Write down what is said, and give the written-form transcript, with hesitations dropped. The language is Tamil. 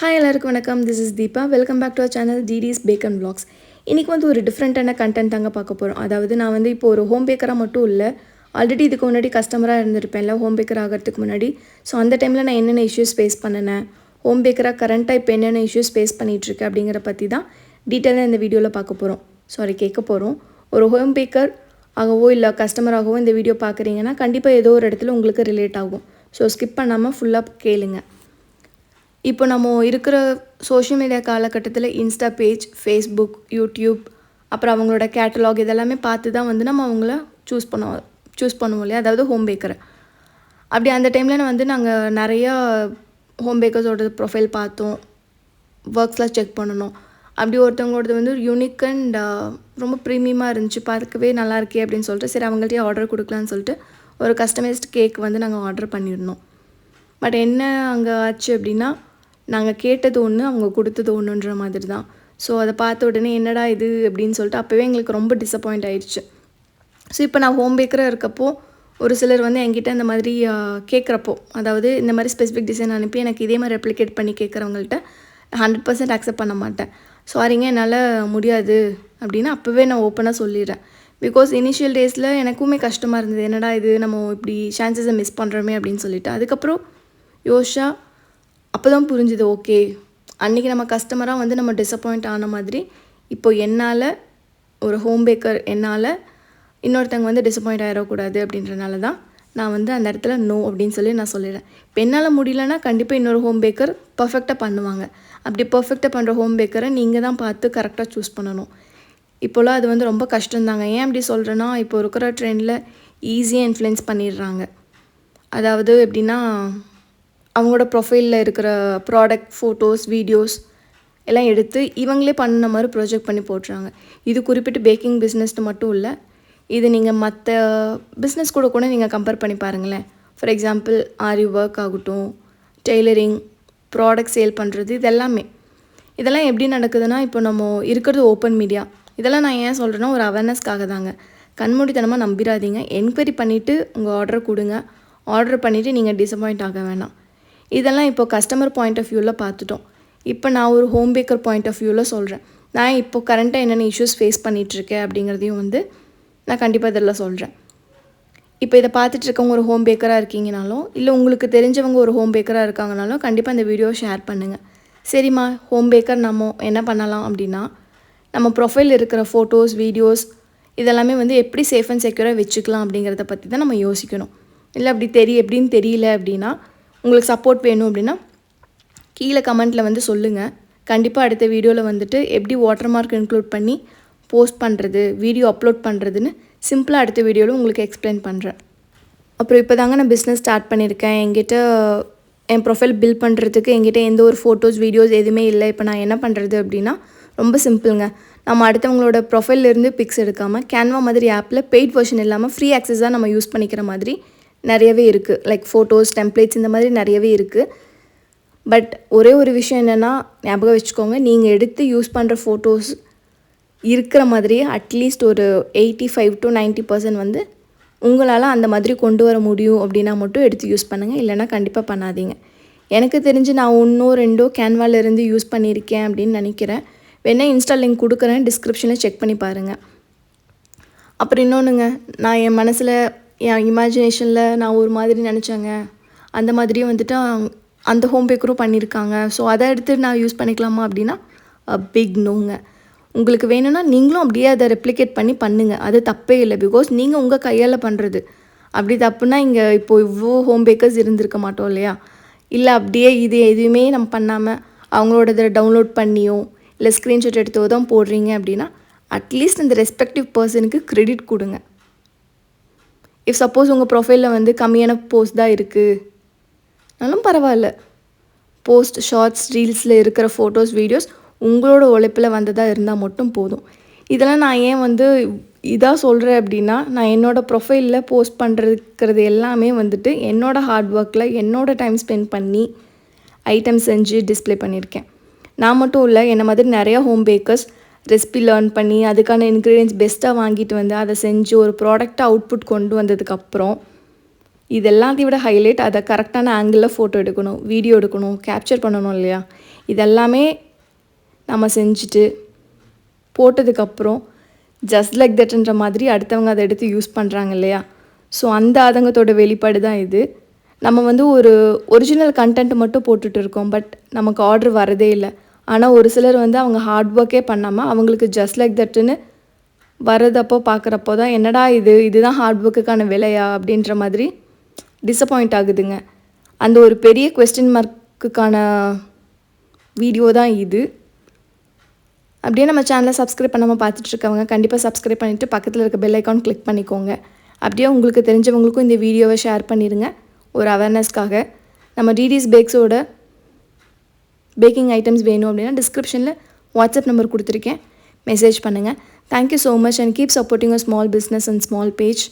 ஹாய் எல்லாருக்கும் வணக்கம். This is Deepa. Welcome back to our channel DD's bake and vlogs. இன்றைக்கி வந்து ஒரு டிஃப்ரெண்ட்டான கண்டென்ட் தாங்க பார்க்க போகிறோம். அதாவது நான் வந்து இப்போ ஒரு ஹோம் பேக்கராக மட்டும் இல்லை, ஆல்ரெடி இதுக்கு முன்னாடி கஸ்டமராக இருந்திருப்பேன்ல ஹோம் பேக்கர் ஆகிறதுக்கு முன்னாடி. ஸோ அந்த டைமில் நான் என்னென்ன இஷ்யூஸ் ஃபேஸ் பண்ணினேன், ஹோம் பேக்கராக கரண்ட்டாக இப்போ என்னென்ன இஷ்யூஸ் ஃபேஸ் பண்ணிகிட்ருக்கேன் அப்படிங்கிற பற்றி தான் டீட்டெயிலாக இந்த வீடியோவில் பார்க்க போகிறோம். கேட்க போகிறோம். ஒரு ஹோம் பேக்கர் ஆகவோ இல்லை கஸ்டமராகவோ இந்த வீடியோ பார்க்குறீங்கன்னா கண்டிப்பாக ஏதோ ஒரு இடத்துல உங்களுக்கு ரிலேட் ஆகும். ஸோ ஸ்கிப் பண்ணாமல் ஃபுல்லாக கேளுங்க. இப்போ நம்ம இருக்கிற சோஷியல் மீடியா காலகட்டத்தில் இன்ஸ்டா பேஜ், ஃபேஸ்புக், யூடியூப், அப்புறம் அவங்களோட கேட்டலாக் இதெல்லாமே பார்த்து தான் வந்து நம்ம அவங்கள சூஸ் பண்ணுவோம் இல்லையா, அதாவது ஹோம் பேக்கரை. அப்படி அந்த டைமில் வந்து நாங்கள் நிறையா ஹோம் பேக்கர்ஸோட ப்ரொஃபைல் பார்த்தோம், ஒர்க்ஸ்லாம் செக் பண்ணணும். அப்படி ஒருத்தவங்களோடது வந்து யூனிக் அண்ட் ரொம்ப ப்ரீமியமாக இருந்துச்சு, பார்க்கவே நல்லா இருக்கே அப்படின்னு சொல்லிட்டு சரி அவங்கள்ட்டே ஆர்டர் கொடுக்கலான்னு சொல்லிட்டு ஒரு கஸ்டமைஸ்டு கேக் வந்து நாங்கள் ஆர்டர் பண்ணியிருந்தோம். பட் என்ன அங்கே ஆச்சு அப்படின்னா, நாங்கள் கேட்டது ஒன்று, அவங்க கொடுத்தது ஒன்றுன்ற மாதிரி தான். ஸோ அதை பார்த்த உடனே என்னடா இது அப்படின்னு சொல்லிட்டு அப்போவே எங்களுக்கு ரொம்ப டிசப்பாயிண்ட் ஆயிடுச்சு. ஸோ இப்போ நான் ஹோம் பேக்கராக இருக்கப்போ ஒரு சிலர் வந்து என்கிட்ட இந்த மாதிரி கேட்குறப்போ, அதாவது இந்த மாதிரி ஸ்பெசிஃபிக் டிசைன் அனுப்பி எனக்கு இதே மாதிரி ரெப்ளிகேட் பண்ணி கேட்குறவங்கள்ட்ட 100% அக்செப்ட் பண்ண மாட்டேன். சாரிங்க என்னால் முடியாது அப்படின்னு அப்போவே நான் ஓப்பனாக சொல்லிடுறேன். பிகாஸ் இனிஷியல் டேஸில் எனக்குமே கஷ்டமாக இருந்தது, என்னடா இது நம்ம இப்படி சான்சஸை மிஸ் பண்ணுறோமே அப்படின்னு சொல்லிட்டு. அதுக்கப்புறம் யோசிச்சா அப்போ தான் புரிஞ்சுது, ஓகே அன்றைக்கி நம்ம கஸ்டமராக வந்து நம்ம டிசப்பாயிண்ட் ஆன மாதிரி இப்போ என்னால் ஒரு ஹோம் பேக்கர் என்னால் இன்னொருத்தவங்க வந்து டிசப்பாயிண்ட் ஆகிடக்கூடாது அப்படின்றனால தான் நான் வந்து அந்த இடத்துல நோ அப்படின்னு சொல்லி நான் சொல்லிடுறேன். இப்போ என்னால் முடியலன்னா கண்டிப்பாக இன்னொரு ஹோம் பேக்கர் பர்ஃபெக்டாக பண்ணுவாங்க. அப்படி பர்ஃபெக்டாக பண்ணுற ஹோம் பேக்கரை நீங்கள் தான் பார்த்து கரெக்டாக சூஸ் பண்ணணும். இப்போலாம் அது வந்து ரொம்ப கஷ்டம்தாங்க. ஏன் அப்படி சொல்கிறேன்னா, இப்போ இருக்கிற ட்ரெண்டில் ஈஸியாக இன்ஃப்ளூயன்ஸ் பண்ணிடுறாங்க. அதாவது எப்படின்னா, அவங்களோட ப்ரொஃபைலில் இருக்கிற ப்ராடக்ட் ஃபோட்டோஸ், வீடியோஸ் எல்லாம் எடுத்து இவங்களே பண்ண மாதிரி ப்ரொஜெக்ட் பண்ணி போட்டுறாங்க. இது குறிப்பிட்டு பேக்கிங் பிஸ்னஸ்ட்டு மட்டும் இல்லை, இது நீங்கள் மற்ற பிஸ்னஸ் கூட நீங்கள் கம்பேர் பண்ணி பாருங்களேன். ஃபார் எக்ஸாம்பிள் ஆரி ஒர்க் ஆகட்டும், டெய்லரிங், ப்ராடக்ட் சேல் பண்ணுறது, இதெல்லாம் எப்படி நடக்குதுன்னா, இப்போ நம்ம இருக்கிறது ஓப்பன் மீடியா. இதெல்லாம் நான் ஏன் சொல்கிறேன்னா ஒரு அவேர்னஸ்க்காக தாங்க. கண்மூடித்தனமாக நம்பிடாதீங்க. என்கொயரி பண்ணிவிட்டு உங்கள் ஆர்டரை கொடுங்க. ஆர்டர் பண்ணிவிட்டு நீங்கள் டிசப்பாயிண்ட் ஆக வேணாம். இதெல்லாம் இப்போ கஸ்டமர் பாயிண்ட் ஆஃப் வியூவில் பார்த்துட்டோம். இப்போ நான் ஒரு ஹோம் பேக்கர் பாயிண்ட் ஆஃப் வியூவில் சொல்கிறேன். நான் இப்போ கரண்ட்டாக என்னென்ன இஷ்யூஸ் ஃபேஸ் பண்ணிகிட்ருக்கேன் அப்படிங்கிறதையும் வந்து நான் கண்டிப்பாக இதெல்லாம் சொல்கிறேன். இப்போ இதை பார்த்துட்ருக்கவங்க ஒரு ஹோம் பேக்கராக இருக்கீங்கனாலும், இல்லை உங்களுக்கு தெரிஞ்சவங்க ஒரு ஹோம் பேக்கராக இருக்காங்கனாலும் கண்டிப்பாக இந்த வீடியோ ஷேர் பண்ணுங்கள். சரிம்மா, ஹோம் பேக்கர் நம்ம என்ன பண்ணலாம் அப்படின்னா, நம்ம ப்ரொஃபைல் இருக்கிற ஃபோட்டோஸ், வீடியோஸ் இதெல்லாமே வந்து எப்படி சேஃப் அண்ட் செக்யூராக வச்சுக்கலாம் அப்படிங்கிறத பற்றி தான் நம்ம யோசிக்கணும். இல்லை அப்படி எப்படின்னு தெரியல அப்படின்னா, உங்களுக்கு சப்போர்ட் வேணும் அப்படின்னா கீழே கமெண்ட்டில் வந்து சொல்லுங்கள். கண்டிப்பாக அடுத்த வீடியோவில் வந்துட்டு எப்படி வாட்டர் மார்க் இன்க்ளூட் பண்ணி போஸ்ட் பண்ணுறது, வீடியோ அப்லோட் பண்ணுறதுன்னு சிம்பிளாக அடுத்த வீடியோவில் உங்களுக்கு எக்ஸ்பிளைன் பண்ணுறேன். அப்புறம் இப்போ தாங்க நான் பிஸ்னஸ் ஸ்டார்ட் பண்ணியிருக்கேன். என்கிட்ட என் ப்ரொஃபைல் பில்ட் பண்ணுறதுக்கு என்கிட்ட எந்த ஒரு ஃபோட்டோஸ், வீடியோஸ் எதுவுமே இல்லை. இப்போ நான் என்ன பண்ணுறது அப்படின்னா, ரொம்ப சிம்பிளுங்க. நம்ம அடுத்தவங்களோட ப்ரொஃபைல்லேருந்து பிக்ஸ் எடுக்காமல் கேன்வா மாதிரி ஆப்பில் பெய்ட் வெர்ஷன் இல்லாமல் ஃப்ரீ ஆக்சஸாக நம்ம யூஸ் பண்ணிக்கிற மாதிரி நிறையவே இருக்குது. லைக் ஃபோட்டோஸ், டெம்ப்ளேட்ஸ் இந்த மாதிரி நிறையவே இருக்குது. பட் ஒரே ஒரு விஷயம் என்னென்னா, ஞாபகம் வச்சுக்கோங்க, நீங்கள் எடுத்து யூஸ் பண்ணுற ஃபோட்டோஸ் இருக்கிற மாதிரியே அட்லீஸ்ட் ஒரு 85 to 90% வந்து உங்களால் அந்த மாதிரி கொண்டு வர முடியும் அப்படின்னா மட்டும் எடுத்து யூஸ் பண்ணுங்கள். இல்லைனா கண்டிப்பாக பண்ணாதீங்க. எனக்கு தெரிஞ்சு நான் 1-2 கேன்வாலேருந்து யூஸ் பண்ணியிருக்கேன் அப்படின்னு நினைக்கிறேன். வேணால் இன்ஸ்டா லிங்க் கொடுக்குறேன், டிஸ்கிரிப்ஷனில் செக் பண்ணி பாருங்கள். அப்புறம் இன்னொன்றுங்க, நான் என் மனசில் என் இமேஜினேஷனில் நான் ஒரு மாதிரி நினச்சேங்க, அந்த மாதிரியும் வந்துட்டு அந்த ஹோம் பேக்கரும் பண்ணியிருக்காங்க. ஸோ அதை எடுத்து நான் யூஸ் பண்ணிக்கலாமா அப்படின்னா பிக் நோங்க. உங்களுக்கு வேணும்னா நீங்களும் அப்படியே அதை ரெப்ளிகேட் பண்ணி பண்ணுங்கள். அது தப்பே இல்லை. பிகாஸ் நீங்கள் உங்கள் கையால் பண்ணுறது. அப்படி தப்புனா இங்கே இப்போது இவ்வளோ ஹோம் பேக்கர்ஸ் இருந்திருக்க மாட்டோம் இல்லையா. இல்லை அப்படியே இது எதுவுமே நம்ம பண்ணாமல் அவங்களோட இதை டவுன்லோட் பண்ணியோ இல்லை ஸ்க்ரீன்ஷாட் எடுத்தோ தான் போடுறீங்க அப்படின்னா அட்லீஸ்ட் அந்த ரெஸ்பெக்டிவ் பர்சனுக்கு க்ரெடிட் கொடுங்க. இஃப் சப்போஸ் உங்கள் ப்ரொஃபைலில் வந்து கம்மியான போஸ்ட் தான் இருக்குனாலும் பரவாயில்ல, போஸ்ட், ஷார்ட்ஸ், ரீல்ஸில் இருக்கிற ஃபோட்டோஸ், வீடியோஸ் உங்களோட உழைப்பில் வந்ததாக இருந்தால் மட்டும் போதும். இதெல்லாம் நான் ஏன் வந்து இதாக சொல்கிறேன் அப்படின்னா, நான் என்னோடய ப்ரொஃபைலில் போஸ்ட் பண்ணுறது எல்லாமே வந்துட்டு என்னோடய ஹார்ட் ஒர்க்கில் என்னோடய டைம் ஸ்பெண்ட் பண்ணி ஐட்டம் செஞ்சு டிஸ்பிளே பண்ணியிருக்கேன். நான் மட்டும் இல்லை, என்னை மாதிரி நிறையா ஹோம் பேக்கர்ஸ் ரெசிபி லேர்ன் பண்ணி அதுக்கான இன்க்ரீடியன்ஸ் பெஸ்ட்டாக வாங்கிட்டு வந்து அதை செஞ்சு ஒரு ப்ராடக்டாக அவுட்புட் கொண்டு வந்ததுக்கப்புறம் இது எல்லாத்தையும் விட ஹைலைட் அதை கரெக்டான ஆங்கிளில் ஃபோட்டோ எடுக்கணும், வீடியோ எடுக்கணும், கேப்சர் பண்ணணும் இல்லையா? இதெல்லாமே நம்ம செஞ்சுட்டு போட்டதுக்கப்புறம் ஜஸ்ட் லைக் தட்ன்ற மாதிரி அடுத்தவங்க அதை எடுத்து யூஸ் பண்ணுறாங்க இல்லையா? ஸோ அந்த ஆதங்கத்தோட வெளிப்பாடு தான் இது. நம்ம வந்து ஒரு ஒரிஜினல் கண்டென்ட் மட்டும் போட்டுட்டு இருக்கோம், பட் நமக்கு ஆர்டர் வரதே இல்லை. ஆனால் ஒரு சிலர் வந்து அவங்க ஹார்ட் ஒர்க்கே பண்ணாமல் அவங்களுக்கு ஜஸ்ட் லைக் தட்டுன்னு வரதப்போ பார்க்குறப்போ தான் என்னடா இதுதான் ஹார்ட் ஒர்க்குக்கான விலையா அப்படின்ற மாதிரி டிசப்பாயிண்ட் ஆகுதுங்க. அந்த ஒரு பெரிய கொஸ்டின் மார்க்குக்கான வீடியோ தான் இது. அப்படியே நம்ம சேனலை சப்ஸ்கிரைப் பண்ணாமல் பார்த்துட்ருக்கவங்க கண்டிப்பாக சப்ஸ்கிரைப் பண்ணிவிட்டு பக்கத்தில் இருக்க பெல் ஐக்கான் கிளிக் பண்ணிக்கோங்க. அப்படியே உங்களுக்கு தெரிஞ்சவங்களுக்கும் இந்த வீடியோவை ஷேர் பண்ணிடுங்க ஒரு அவேர்னஸ்க்காக. நம்ம டிடிஸ் பேக்ஸோட பேக்கிங் ஐட்டம்ஸ் வேணும் அப்படின்னா டிஸ்கிரிப்ஷனில் வாட்ஸ்அப் நம்பர் கொடுத்துருக்கேன், மெசேஜ் பண்ணுங்கள். Thank you so much and keep supporting a small business and small page.